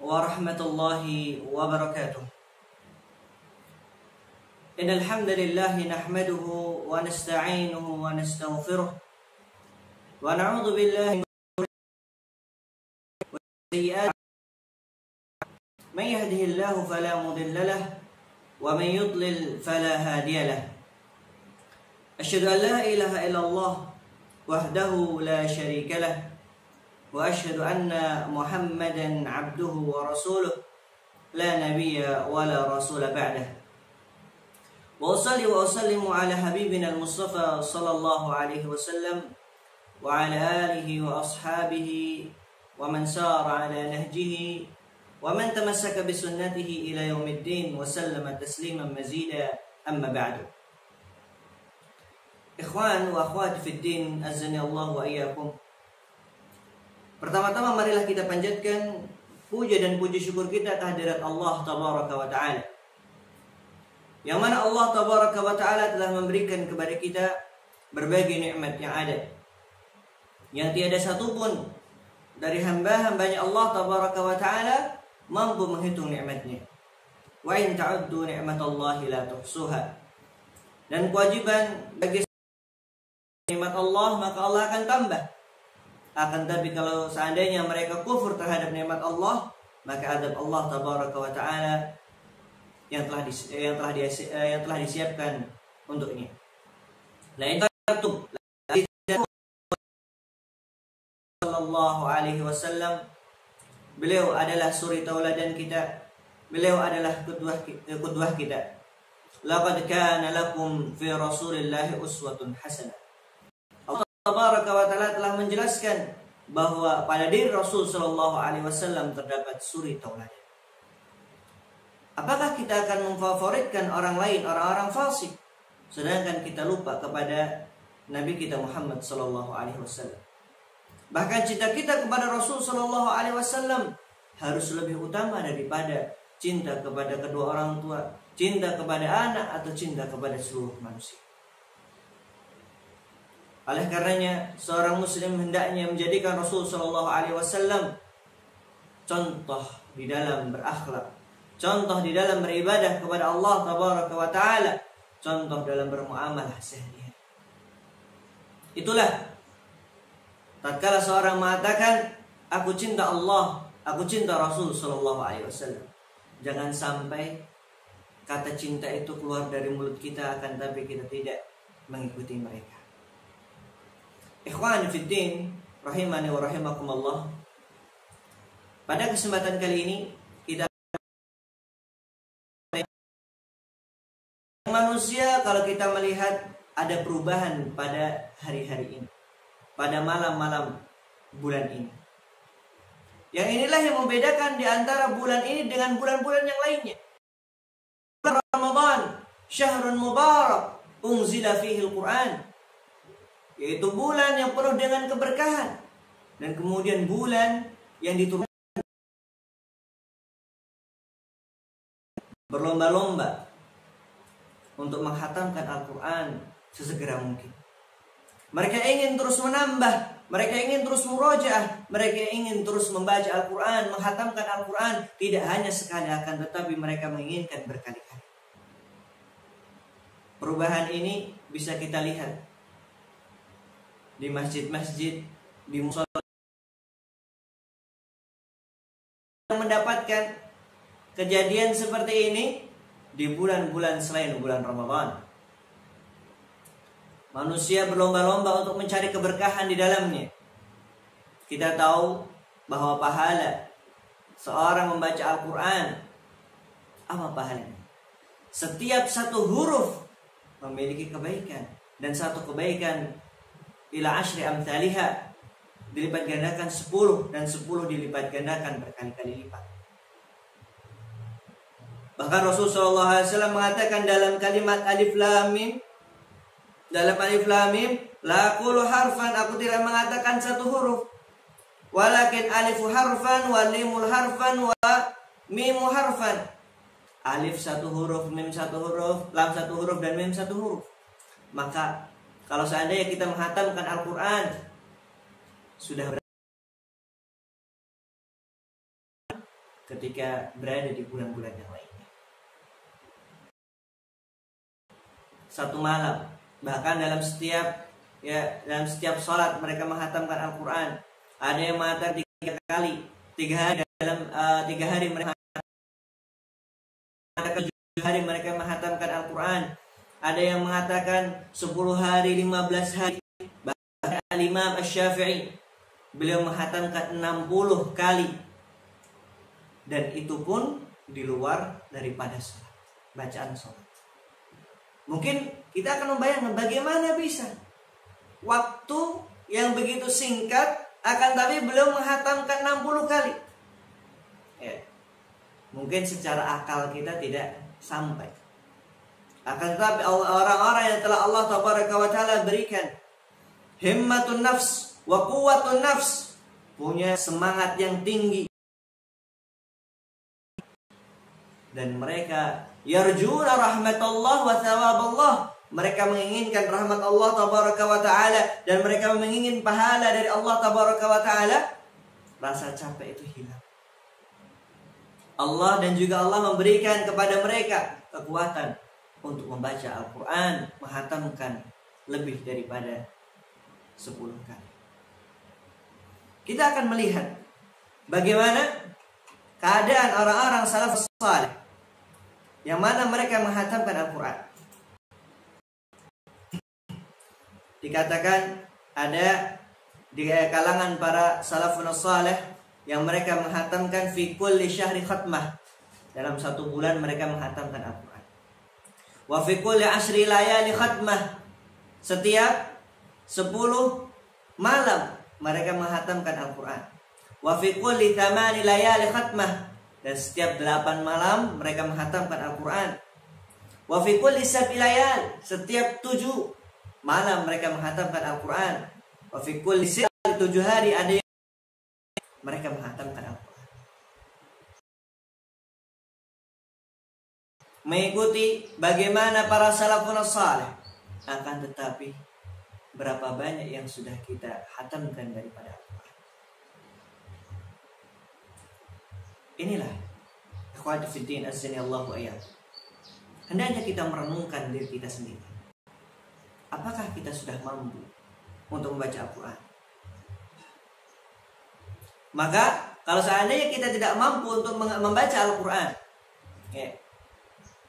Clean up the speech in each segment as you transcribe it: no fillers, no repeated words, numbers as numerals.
warahmatullahi wabarakatuh. Innal hamdalillah nahmaduhu wa nasta'inuhu wa nastaghfiruh wa na'udzu billahi min sayyi'ati man yahdihillahu fala mudilla lahu wa man yudlil fala hadiya lahu. Asyhadu an la ilaha illallah wahdahu la syarika lahu wa asyhadu anna Muhammadan abduhu wa rasuluh la nabiyya wa la rasula ba'dah. Wa usalli wa usallimu ala habibina al-Mustafa sallallahu alaihi wasallam wa ala alihi wa ashabihi wa man sara ala nahjihi wa man tamassaka bi sunnatihi ila yaumiddin wa sallama tasliman mazida, amma ba'du. Ikhwan wa akhwat fid din, azani Allah wa iyyakum. Pertama-tama marilah kita panjatkan puja dan puji syukur kita kehadirat Allah tabaraka wa taala, yang mana Allah tabaraka wa ta'ala telah memberikan kepada kita berbagai nikmat yang ada, yang tiada satupun dari hamba-hambanya Allah tabaraka wa ta'ala mampu menghitung nikmatnya. Wa in ta'uddu ni'matallahi la tuhsuha. Dan kewajiban bagi nikmat Allah maka Allah akan tambah. Akan tapi kalau seandainya mereka kufur terhadap nikmat Allah, maka adab Allah tabaraka wa ta'ala yang telah disiapkan untuknya. Lain kartu sallallahu alaihi wasallam, beliau adalah suri tauladan kita, beliau adalah qudwah kita. Laqad kana lakum fi Rasulillahi uswatun hasanah. Allah tabaraka wa taala telah menjelaskan bahwa pada diri Rasul sallallahu alaihi wasallam terdapat suri tauladan. Apakah kita akan memfavoritkan orang lain, orang-orang fasik, sedangkan kita lupa kepada Nabi kita Muhammad sallallahu alaihi wasallam? Bahkan cinta kita kepada Rasul sallallahu alaihi wasallam harus lebih utama daripada cinta kepada kedua orang tua, cinta kepada anak, atau cinta kepada seluruh manusia. Oleh karenanya, seorang muslim hendaknya menjadikan Rasul sallallahu alaihi wasallam contoh di dalam berakhlak, contoh di dalam beribadah kepada Allah tabaraka wa ta'ala, contoh dalam bermuamalah sehari-hari. Itulah tatkala seorang mengatakan aku cinta Allah, aku cinta Rasul sallallahu alaihi wasallam, jangan sampai kata cinta itu keluar dari mulut kita akan tapi kita tidak mengikuti mereka. Ikhwan fid din, rahimani wa rahimakumullah. Pada kesempatan kali ini kita manusia, kalau kita melihat ada perubahan pada hari-hari ini, pada malam-malam bulan ini. Yang inilah yang membedakan di antara bulan ini dengan bulan-bulan yang lainnya. Bulan Ramadan, syahrun mubarak, unzila fihi al-Quran, yaitu bulan yang penuh dengan keberkahan, dan kemudian bulan yang diturunkan berlomba-lomba untuk menghatamkan Al-Quran sesegera mungkin. Mereka ingin terus menambah, mereka ingin terus murojaah, mereka ingin terus membaca Al-Quran, menghatamkan Al-Quran, tidak hanya sekali akan tetapi mereka menginginkan berkali-kali. Perubahan ini bisa kita lihat di masjid-masjid, di mushola, yang mendapatkan kejadian seperti ini di bulan-bulan selain bulan Ramadan. Manusia berlomba-lomba untuk mencari keberkahan di dalamnya. Kita tahu bahwa pahala seorang membaca Al-Quran, apa pahalanya? Setiap satu huruf memiliki kebaikan, dan satu kebaikan ila asyri amthaliha, dilipat gandakan 10, dan 10 dilipat gandakan berkali-kali lipat. Bahkan Rasulullah SAW mengatakan dalam kalimat alif lam mim, dalam alif lam mim, la aqulu harfan, aku tidak mengatakan satu huruf, walakin alifu harfan, wa limul harfan, wa mimu harfan. Alif satu huruf, mim satu huruf, lam satu huruf, dan mim satu huruf. Maka kalau seandainya kita menghatamkan Al-Quran, sudah ketika berada di bulan-bulan yang lainnya. Satu malam, bahkan dalam setiap sholat mereka menghatamkan Al-Quran. Ada yang mengatakan 3 kali, 3 hari dalam 3 hari mereka mengatakan 7 hari mereka menghatamkan Al-Quran. Ada yang mengatakan 10 hari, 15 hari. Bahkan Al-Imam Asy-Syafi'i, beliau menghatamkan 60 kali. Dan itu pun di luar daripada sholat, bacaan sholat. Mungkin kita akan membayangkan bagaimana bisa waktu yang begitu singkat, akan tapi beliau menghatamkan 60 kali. Ya. Mungkin secara akal kita tidak sampai. Akan tetapi orang-orang yang telah Allah Tabaraka wa Ta'ala berikan himmatun nafs wa quwwatun nafs, punya semangat yang tinggi, dan mereka yarjuna rahmatullah wa thawaballah, mereka menginginkan rahmat Allah Tabaraka wa Ta'ala, dan mereka menginginkan pahala dari Allah Tabaraka wa Ta'ala. Rasa capek itu hilang. Allah dan juga Allah memberikan kepada mereka kekuatan untuk membaca Al-Quran, menghatamkan lebih daripada 10 kali. Kita akan melihat bagaimana keadaan orang-orang salafus saleh yang mana mereka menghatamkan Al-Quran. Dikatakan ada di kalangan para salafun saleh yang mereka menghatamkan fi kulli syahri khatmah, dalam 1 bulan mereka menghatamkan Al-Quran. Wa fi kulli 10 layali khatmah, setiap 10 malam mereka menghatamkan Al-Quran. Wa fi kulli 8 layali khatmah, dan setiap 8 malam mereka menghatamkan Al-Quran. Wa fi kulli 7 layal, setiap 7 malam mereka menghatamkan Al-Quran. Wa fi kulli 7 hari ada yang mereka menghatamkan Al-Quran. Mengikuti bagaimana para salafun salih. Akan tetapi berapa banyak yang sudah kita hatamkan daripada Al-Quran? Inilah ikhwati fiddin azani Allah wa iyyakum. Hendaknya kita merenungkan diri kita sendiri. Apakah kita sudah mampu untuk membaca Al-Quran? Maka kalau seandainya kita tidak mampu untuk membaca Al-Quran, ya,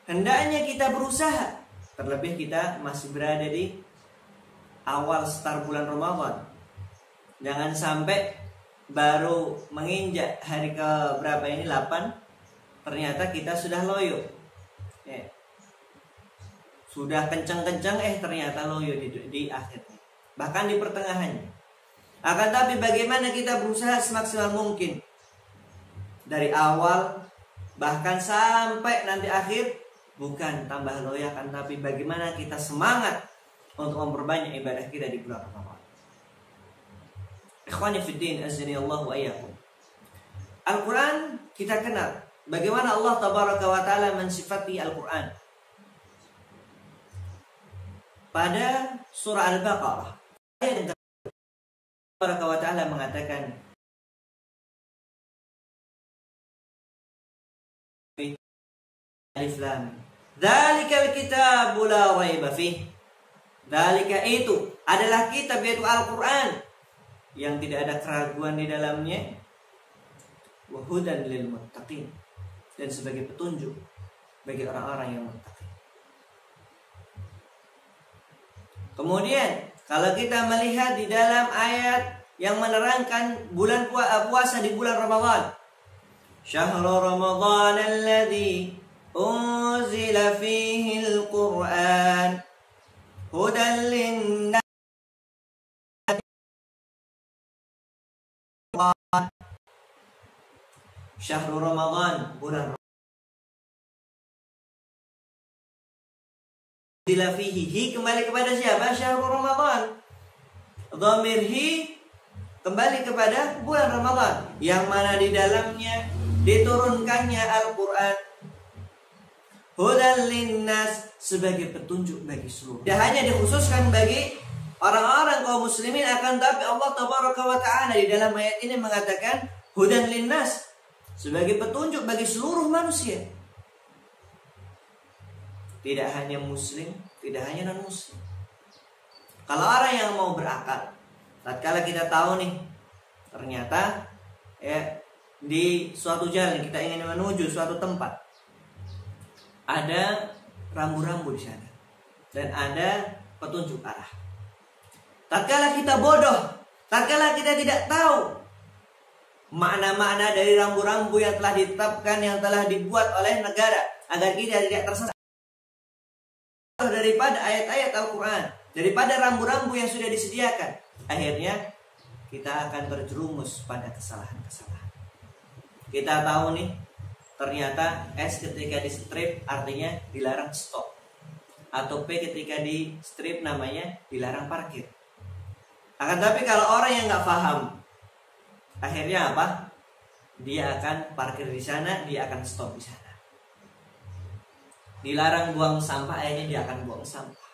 hendaknya kita berusaha. Terlebih kita masih berada di awal start bulan Ramadan. Jangan sampai baru menginjak hari ke berapa ini, 8, ternyata kita sudah loyo, ya. Sudah kencang-kencang ternyata loyo di akhirnya, bahkan di pertengahannya. Akan tapi bagaimana kita berusaha semaksimal mungkin dari awal bahkan sampai nanti akhir, bukan tambah loyo, akan tapi bagaimana kita semangat untuk memperbanyak ibadah kita di bulan Ramadan. Ikhwani fiddin azani Allah wa iyyakum. Al-Quran kita kenal bagaimana Allah Tabaraka wa Ta'ala mensifati Al-Quran. Pada surah Al-Baqarah ayat yang Tabaraka wa Ta'ala mengatakan, Alif Lam, Dzalikal kitabu la raiba fih. Dzalika itu adalah kitab, yaitu Al-Quran, yang tidak ada keraguan di dalamnya. Wa hudan lil muttaqin, dan sebagai petunjuk bagi orang-orang yang muttaqin. Kemudian kalau kita melihat di dalam ayat yang menerangkan bulan puasa di bulan Ramadan, Syahrul Ramadan alladzi unzila fihi al-Qur'an hudan lin-nas. Syahrul Ramadan, bulan unzila fihi, hi kembali kepada siapa? Syahrul Ramadan. Dhamir hi kembali kepada bulan Ramadan, yang mana di dalamnya diturunkannya Al-Quran. Hudan linnas, sebagai petunjuk bagi seluruh. Tidak hanya dikhususkan bagi orang-orang kaum muslimin, akan tapi Allah Tabaraka wa Ta'ala di dalam ayat ini mengatakan hudan linnas, sebagai petunjuk bagi seluruh manusia. Tidak hanya muslim, tidak hanya non-muslim. Kalau orang yang mau berakal, tatkala kita tahu nih, ternyata di suatu jalan kita ingin menuju suatu tempat, ada rambu-rambu di sana dan ada petunjuk arah. Tatkala kita bodoh, tatkala kita tidak tahu makna-makna dari rambu-rambu yang telah ditetapkan, yang telah dibuat oleh negara agar kita tidak tersesat daripada ayat-ayat Al-Quran, daripada rambu-rambu yang sudah disediakan, akhirnya kita akan terjerumus pada kesalahan-kesalahan. Kita tahu nih, ternyata S ketika di strip artinya dilarang stop, atau P ketika di strip namanya dilarang parkir. Akan tapi kalau orang yang nggak paham, akhirnya apa? Dia akan parkir di sana, dia akan stop di sana. Dilarang buang sampah, akhirnya dia akan buang sampah.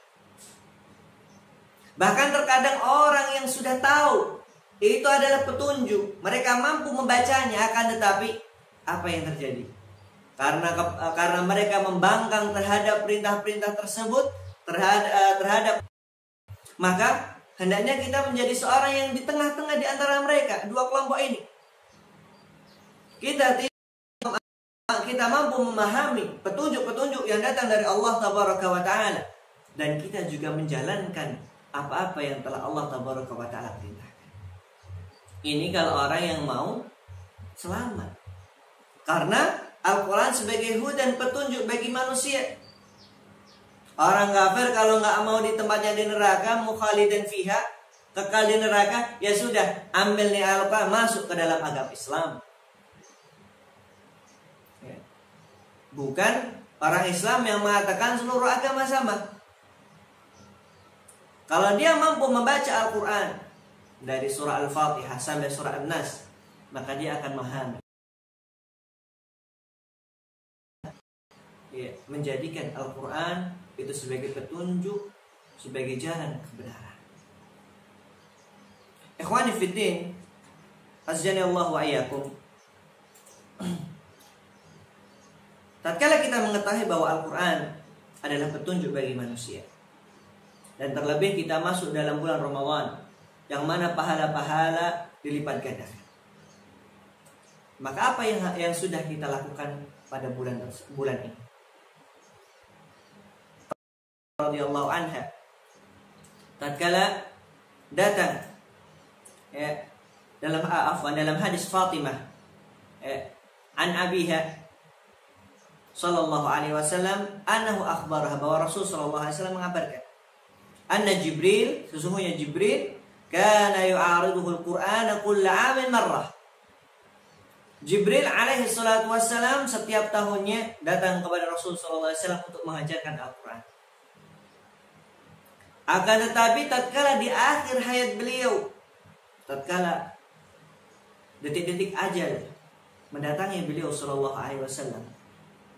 Bahkan terkadang orang yang sudah tahu itu adalah petunjuk, mereka mampu membacanya, akan tetapi apa yang terjadi? Karena mereka membangkang terhadap perintah-perintah tersebut, terhadap maka hendaknya kita menjadi seorang yang di tengah-tengah di antara mereka, dua kelompok ini. Kita mampu memahami petunjuk-petunjuk yang datang dari Allah Tabaraka wa Ta'ala, dan kita juga menjalankan apa-apa yang telah Allah Tabaraka wa Ta'ala perintahkan. Ini kalau orang yang mau selamat, karena Al-Quran sebagai hudan, petunjuk bagi manusia. Orang kafir kalau nggak mau di tempatnya di neraka, mukhalidan fiha, kekal di neraka, ya sudah, ambil nih Al-Quran, masuk ke dalam agama Islam. Bukan orang Islam yang mengatakan seluruh agama sama. Kalau dia mampu membaca Al-Quran dari surah Al-Fatihah sampai surah An-Nas, maka dia akan memahami, menjadikan Al-Quran itu sebagai petunjuk, sebagai jalan kebenaran. Ikhwani fiddin, azjani Allah wa iyyakum. Tatkala kita mengetahui bahwa Al-Quran adalah petunjuk bagi manusia, dan terlebih kita masuk dalam bulan Ramadan yang mana pahala-pahala dilipat gandakan, maka apa yang sudah kita lakukan pada bulan ini? Radhiyallahu anha, tatkala datang dalam hadis Fatimah an abiha sallallahu alaihi wasallam annahu akhbaraha, bahwa Rasul sallallahu alaihi wasallam mengabarkan anna Jibril, sesungguhnya Jibril kana yu'ariduhul Qur'ana kulla 'amin marrah. Jibril alaihi salatu wassalam setiap tahunnya datang kepada Rasul sallallahu alaihi wasallam untuk mengajarkan Al-Qur'an. Akan tetapi tatkala di akhir hayat beliau, tatkala detik-detik ajal mendatangi beliau sallallahu alaihi wasallam,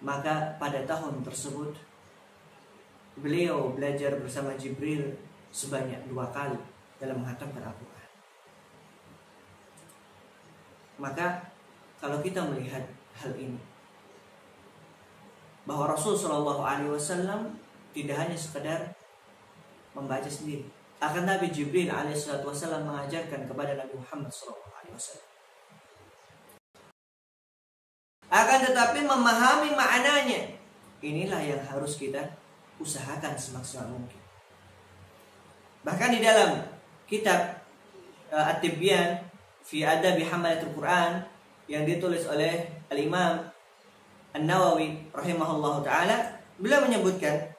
maka pada tahun tersebut beliau belajar bersama Jibril sebanyak 2 kali dalam menghatamkan Al-Quran. Maka kalau kita melihat hal ini, bahwa Rasul Shallallahu Alaihi Wasallam tidak hanya sekedar membaca sendiri, akan Nabi Jibril Alaihi Wasallam mengajarkan kepada Nabi Muhammad Shallallahu Alaihi Wasallam. Akan tetapi memahami maknanya, inilah yang harus kita usahakan semaksimal mungkin. Bahkan di dalam kitab At-Tibyan fi Adabi Hamalatul Quran yang ditulis oleh Al-Imam An-Nawawi rahimahullahu ta'ala, beliau menyebutkan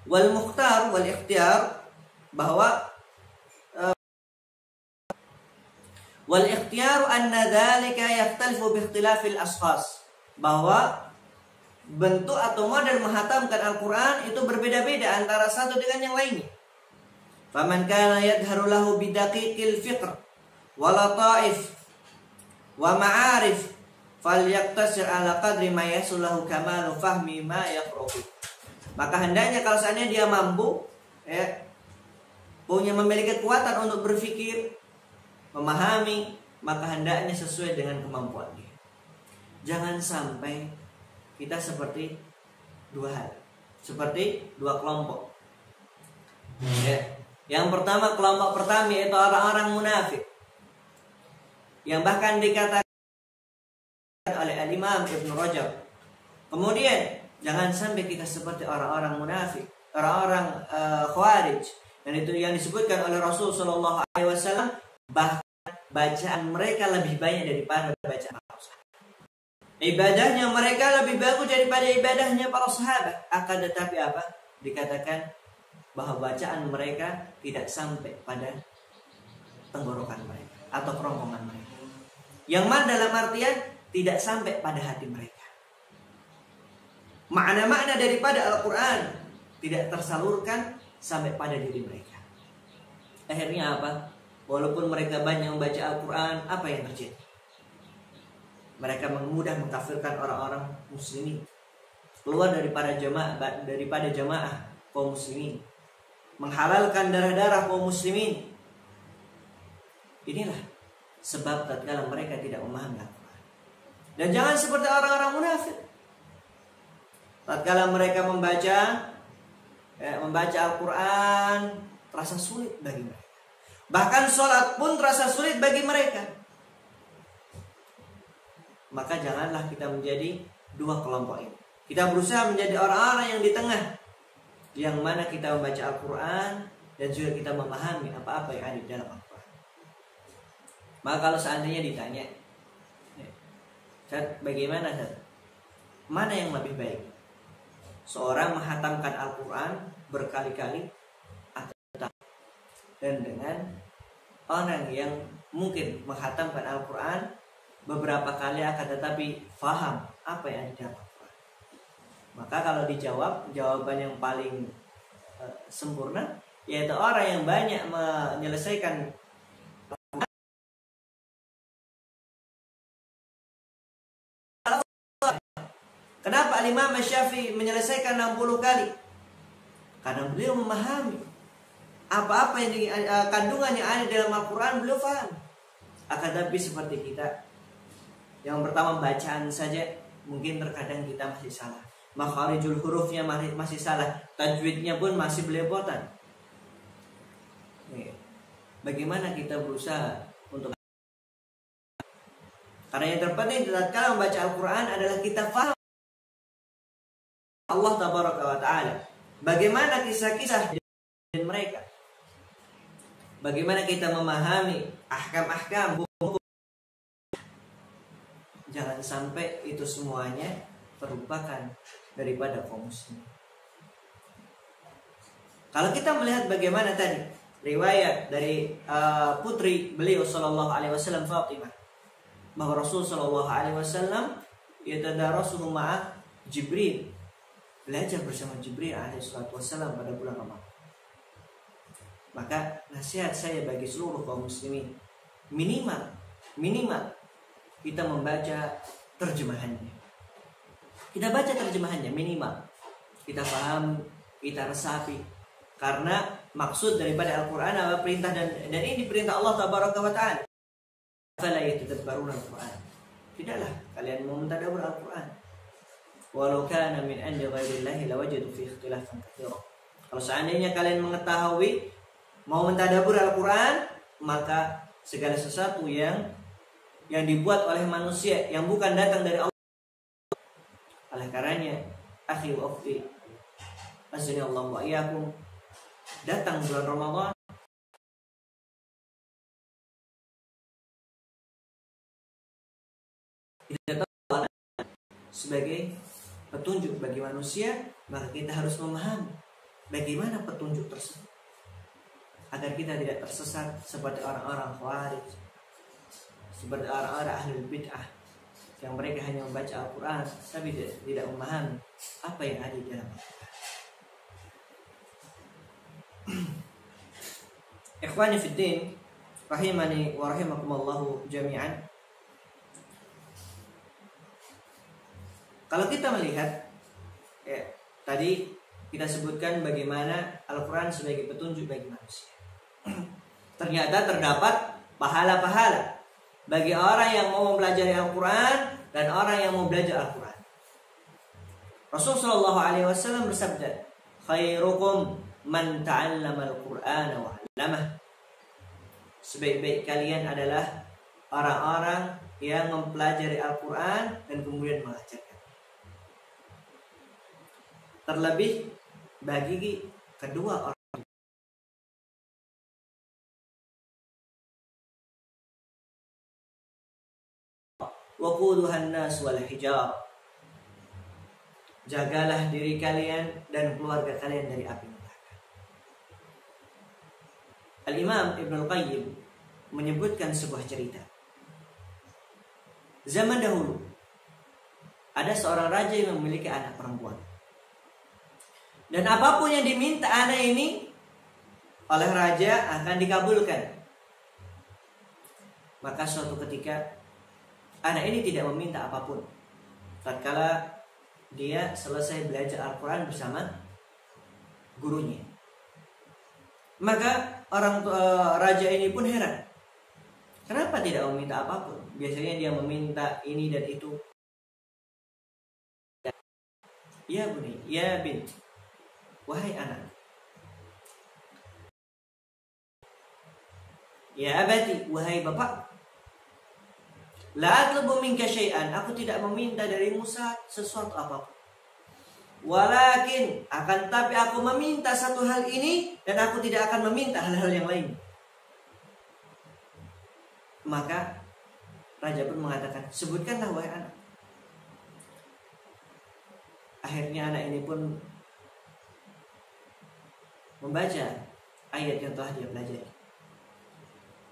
wal mukhtar wal ikhtiyar, bahwa wal ikhtiyaru anna dhalika yakhtalifu bi ikhtilafil ashkhas, bahwa bentuk atau model menghatamkan Al-Quran itu berbeda-beda antara satu dengan yang lainnya. Faman kana yadharu lahu bidaqiqil fiqh wa lataif wa ma'arif falyaqtasir ala qadri ma yasulahu kamalu fahmi ma yaqra'u. Maka hendaknya kalau seandainya dia mampu memiliki kekuatan untuk berpikir, memahami, maka hendaknya sesuai dengan kemampuan dia. jangan sampai kita seperti dua hal, seperti dua kelompok. Ya. Yang pertama, kelompok pertama yaitu orang-orang munafik, yang bahkan dikatakan oleh Al-Imam Ibn Rajab. Kemudian jangan sampai kita seperti orang-orang munafik, orang-orang Khawarij, dan itu yang disebutkan oleh Rasul Shallallahu Alaihi Wasallam, bahkan bacaan mereka lebih banyak daripada bacaan para sahabat. Ibadahnya mereka lebih bagus daripada ibadahnya para sahabat. Akan tetapi apa? Dikatakan bahwa bacaan mereka tidak sampai pada tenggorokan mereka atau kerongkongan mereka. Yang mana dalam artian tidak sampai pada hati mereka. Makna-makna daripada Al-Quran tidak tersalurkan sampai pada diri mereka. Akhirnya apa? Walaupun mereka banyak membaca Al-Quran, apa yang terjadi? Mereka mudah mengkafirkan orang-orang muslimin, keluar daripada jamaah kaum muslimin, menghalalkan darah-darah kaum muslimin. Inilah sebab tatkala mereka tidak memahami Al-Quran. Dan jangan seperti orang-orang munafik. Tatkala mereka membaca Al-Quran terasa sulit bagi mereka. Bahkan sholat pun terasa sulit bagi mereka. Maka janganlah kita menjadi dua kelompok ini. Kita berusaha menjadi orang-orang yang di tengah, yang mana kita membaca Al-Quran dan juga kita memahami apa-apa yang ada di dalam Al-Quran. Maka kalau seandainya ditanya, bagaimana Ustaz? Mana yang lebih baik? Seorang menghatamkan Al-Quran berkali-kali dan dengan orang yang mungkin menghatamkan Al-Quran beberapa kali akan tetapi faham apa yang ada di dalam Al-Quran. Maka kalau dijawab, jawaban yang paling sempurna yaitu orang yang banyak menyelesaikan Al-Quran. Kenapa Imam Syafi'i menyelesaikan 60 kali? Karena beliau memahami apa-apa yang kandungan yang ada dalam Al-Quran, beliau paham. Akan tapi seperti kita, yang pertama bacaan saja mungkin terkadang kita masih salah, makharijul hurufnya masih salah, tajwidnya pun masih belepotan. Bagaimana kita berusaha untuk, karena yang terpenting tatkala membaca Al-Quran adalah kita paham Allah Tabaraka wa Ta'ala. Bagaimana kisah-kisah mereka, bagaimana kita memahami ahkam-ahkam hukum. Jangan sampai itu semuanya terlupakan daripada kaum muslimin. Kalau kita melihat bagaimana tadi riwayat dari putri beliau sallallahu alaihi wasallam Fatimah, bahwa Rasul sallallahu alaihi wasallam yatadarasuhu ma'a Jibril, belajar bersama Jibril alaihi wasallam pada bulan Ramadan. Maka nasihat saya bagi seluruh kaum muslimin, minimal kita membaca terjemahannya. Kita baca terjemahannya minimal. Kita paham, kita resapi. Karena maksud daripada Al-Quran adalah perintah dan ini perintah Allah Tabaraka wa Ta'ala. Fala yatadabbaruna Al-Quran. Tidaklah kalian mau mentadabbur Al-Quran. Walau kana min 'indi ghairillahi lawajadu fi ikhtilafan katsira. Kalau seandainya kalian mengetahui mau mentadabbur Al-Quran, maka segala sesuatu yang dibuat oleh manusia yang bukan datang dari Allah. Oleh karenanya, akhi wa ukhti, azanillahu wa iyyakum, datang bulan Ramadan sebagai petunjuk bagi manusia, maka kita harus memahami bagaimana petunjuk tersebut agar kita tidak tersesat seperti orang-orang Khawarij, seperti orang-orang ahlul bid'ah yang mereka hanya membaca Al-Quran tapi tidak memahami apa yang ada di dalam Al-Quran. Ikhwani fiddin, rahimani wa rahimakumullahu jami'an. Kalau kita melihat tadi kita sebutkan bagaimana Al-Quran sebagai petunjuk bagi manusia. Ternyata terdapat pahala-pahala bagi orang yang mau mempelajari Al-Quran dan orang yang mau belajar Al-Quran. Rasulullah SAW bersabda, khairukum man ta'allama al-Qur'ana wa 'allamah. Sebaik-baik kalian adalah orang-orang yang mempelajari Al-Quran dan kemudian mengajarkan. Terlebih bagi kedua orang, waquduhan nas wal hijar. Jagalah diri kalian dan keluarga kalian dari api neraka. Al-Imam Ibnul Qayyim menyebutkan sebuah cerita. Zaman dahulu ada seorang raja yang memiliki anak perempuan. Dan apapun yang diminta anak ini oleh raja akan dikabulkan. Maka suatu ketika anak ini tidak meminta apapun. Tatkala dia selesai belajar Al-Quran bersama gurunya, maka raja ini pun heran. Kenapa tidak meminta apapun? Biasanya dia meminta ini dan itu. Ya buni, ya bint, wahai anak. Ya abati, wahai bapak. La atlubu minka syai'an, aku tidak meminta darimu sesuatu apapun. Walakin, akan tapi aku meminta satu hal ini dan aku tidak akan meminta hal-hal yang lain. Maka raja pun mengatakan, sebutkanlah wahai anak. Akhirnya anak ini pun membaca ayat yang telah dia pelajari.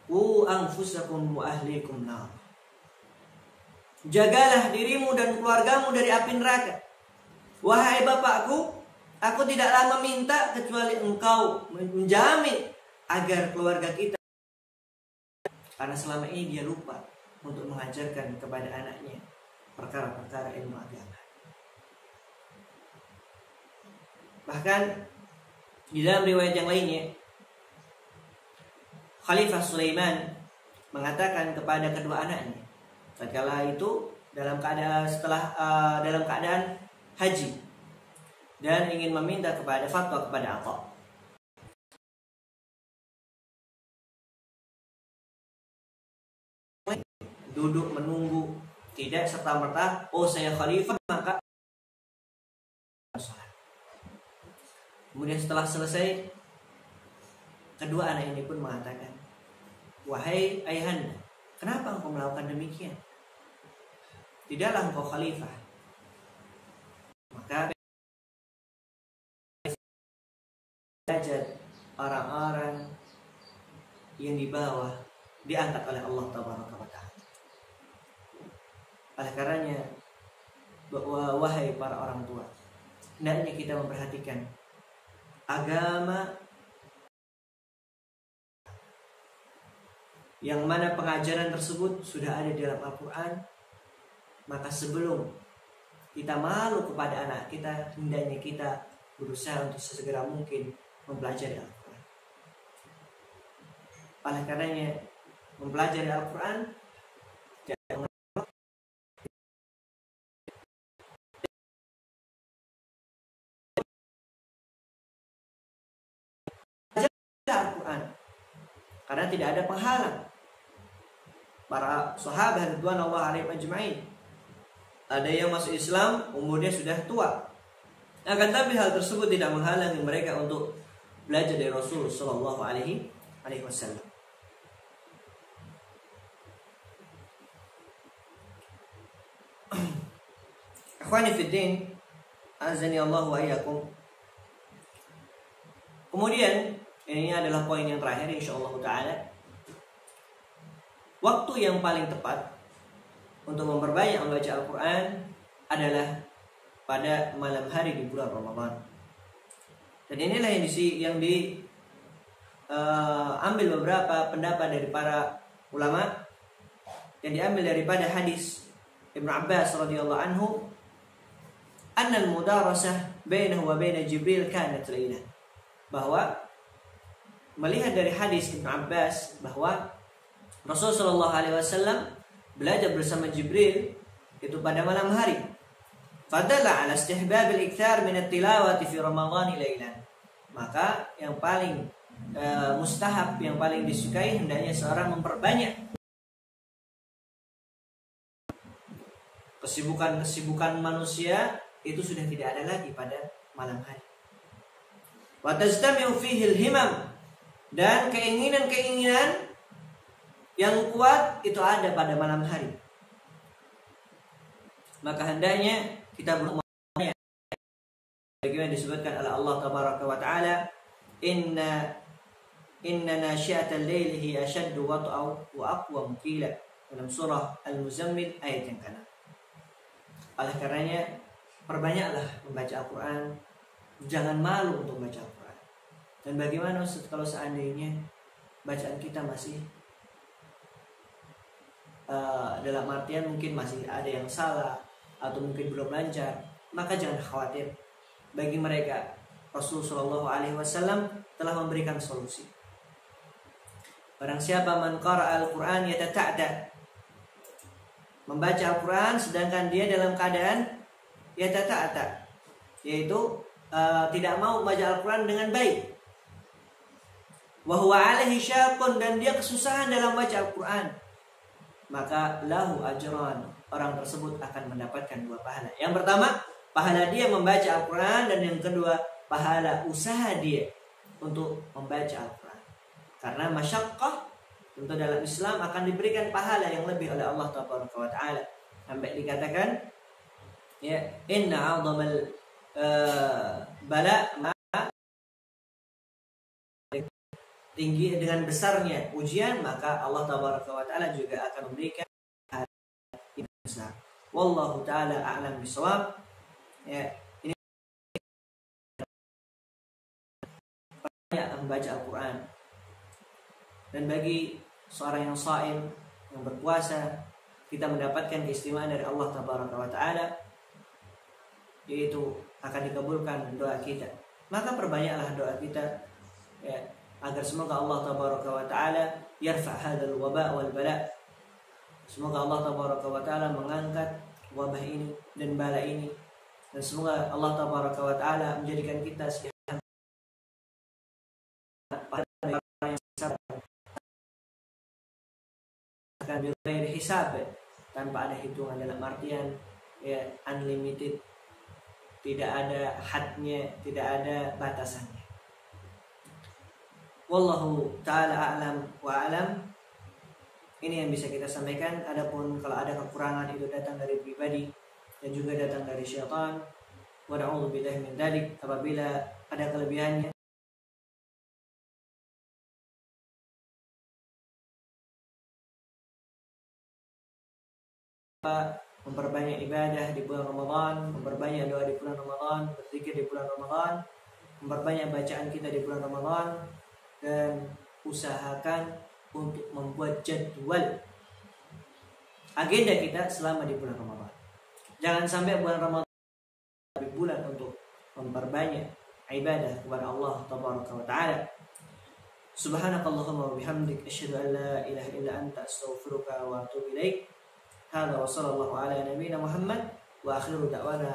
Qu anfusakum wa ahlikum nar. Jagalah dirimu dan keluargamu dari api neraka. Wahai bapakku, aku tidaklah meminta kecuali engkau menjamin agar keluarga kita, karena selama ini dia lupa untuk mengajarkan kepada anaknya perkara-perkara ilmu agama. Bahkan di dalam riwayat yang lainnya, Khalifah Sulaiman mengatakan kepada kedua anaknya, tatkala itu dalam keadaan haji dan ingin meminta kepada fatwa kepada Atha. Duduk menunggu, tidak serta-merta, oh saya khalifah maka salat. Kemudian setelah selesai, kedua anak ini pun mengatakan, wahai ayahanda, kenapa engkau melakukan demikian? Tidaklah engkau khalifah. Maka derajat orang-orang yang di bawah diangkat oleh Allah Tabaraka wa Ta'ala. Oleh karenanya, wahai para orang tua, hendaknya kita memperhatikan agama yang mana pengajaran tersebut sudah ada di dalam Al-Quran. Maka sebelum kita malu kepada anak kita, hendaknya kita berusaha untuk sesegera mungkin mempelajari Al-Quran. Oleh karenanya, mempelajari Al-Quran Al-Quran, karena tidak ada penghalang. Para sahabat radhiyallahu alaihim ajma'in, ada yang masuk Islam umurnya sudah tua, akan tapi hal tersebut tidak menghalangi mereka untuk belajar dari Rasul sallallahu alaihi wasallam. Akhwani fid din, azani Allah wa iyyakum. Kemudian ini adalah poin yang terakhir insyaallah taala. Waktu yang paling tepat untuk memperbanyak membaca Al-Quran adalah pada malam hari di bulan Ramadan. Dan inilah yang diambil beberapa pendapat dari para ulama, yang diambil daripada hadis Ibnu Abbas radhiyallahu anhu, anna al-mudarasah bainahu wa baina Jibril kanat lailan. Bahwa melihat dari hadis Ibnu Abbas bahwa Rasulullah sallallahu alaihi wasallam belajar bersama Jibril itu pada malam hari. Fadalla ala istihbab al-ikthar min at-tilawati fi Ramadhan lailan. Maka yang paling mustahab, yang paling disukai hendaknya seorang memperbanyak kesibukan manusia itu sudah tidak ada lagi pada malam hari. Wa tajtami'u fihi al-himam, dan keinginan-keinginan yang kuat itu ada pada malam hari. Maka hendaknya kita berumanya bagaimana disebutkan oleh Allah tabaraka wa taala, inna nasyi'atal laili hiya ashaddu wat'an wa aqwa qila, dalam surah Al-Muzammil ayat yang ke-6. Oleh karenanya perbanyaklah membaca Al-Quran, jangan malu untuk membaca Al-Quran. Dan bagaimana kalau seandainya bacaan kita masih dalam artian mungkin masih ada yang salah atau mungkin belum lancar, maka jangan khawatir. Bagi mereka Rasulullah SAW telah memberikan solusi. Barang siapa man qara'a al-Quran yatata'ta, membaca Al-Quran sedangkan dia dalam keadaan yatata'ta, yaitu tidak mau membaca Al-Quran dengan baik, wa huwa alaihi syaqqun, dan dia kesusahan dalam baca Al-Quran, maka lahu ajran, orang tersebut akan mendapatkan 2 pahala. Yang pertama, pahala dia membaca Al-Quran, dan yang kedua, pahala usaha dia untuk membaca Al-Quran. Karena masyaqqah tentu dalam Islam akan diberikan pahala yang lebih oleh Allah Taala. Sampai dikatakan, ya, inna 'adhamal bala, tinggi dengan besarnya ujian, maka Allah Taala juga akan memberikan yang besar. Wallahu taala a'lam bishawab. Ya, ini banyak membaca Al-Quran. Dan bagi seorang yang shaim, yang berpuasa, kita mendapatkan keistimewaan dari Allah Taala, yaitu akan dikabulkan doa kita. Maka perbanyaklah doa kita, ya, agar semoga Allah Taala yarfa' hadzal waba' wal bala. Semoga Allah Taala mengangkat wabah ini dan bala ini, dan semoga Allah Taala menjadikan kita akan hisab, tanpa ada hitungan, dalam artian ya unlimited, tidak ada hadnya, tidak ada batasannya. Wallahu ta'ala a'lam wa a'lam. Ini yang bisa kita sampaikan. Adapun kalau ada kekurangan itu datang dari pribadi dan juga datang dari syaitan. Wa na'udzubillahi min dzalik. Apabila ada kelebihannya, memperbanyak ibadah di bulan Ramadan, memperbanyak doa di bulan Ramadan, berzikir di bulan Ramadan, memperbanyak bacaan kita di bulan Ramadan, dan usahakan untuk membuat jadwal agenda kita selama di bulan Ramadan. Jangan sampai bulan Ramadan tapi bulan untuk memperbanyak ibadah kepada Allah Tabaraka wa Ta'ala. Subhanakallahumma wa bihamdik, asyhadu an la ilaha illa anta, astaghfiruka wa atubu ilaik. Hadza wa sallallahu ala nabiyyina Muhammad wa akhiru da'wana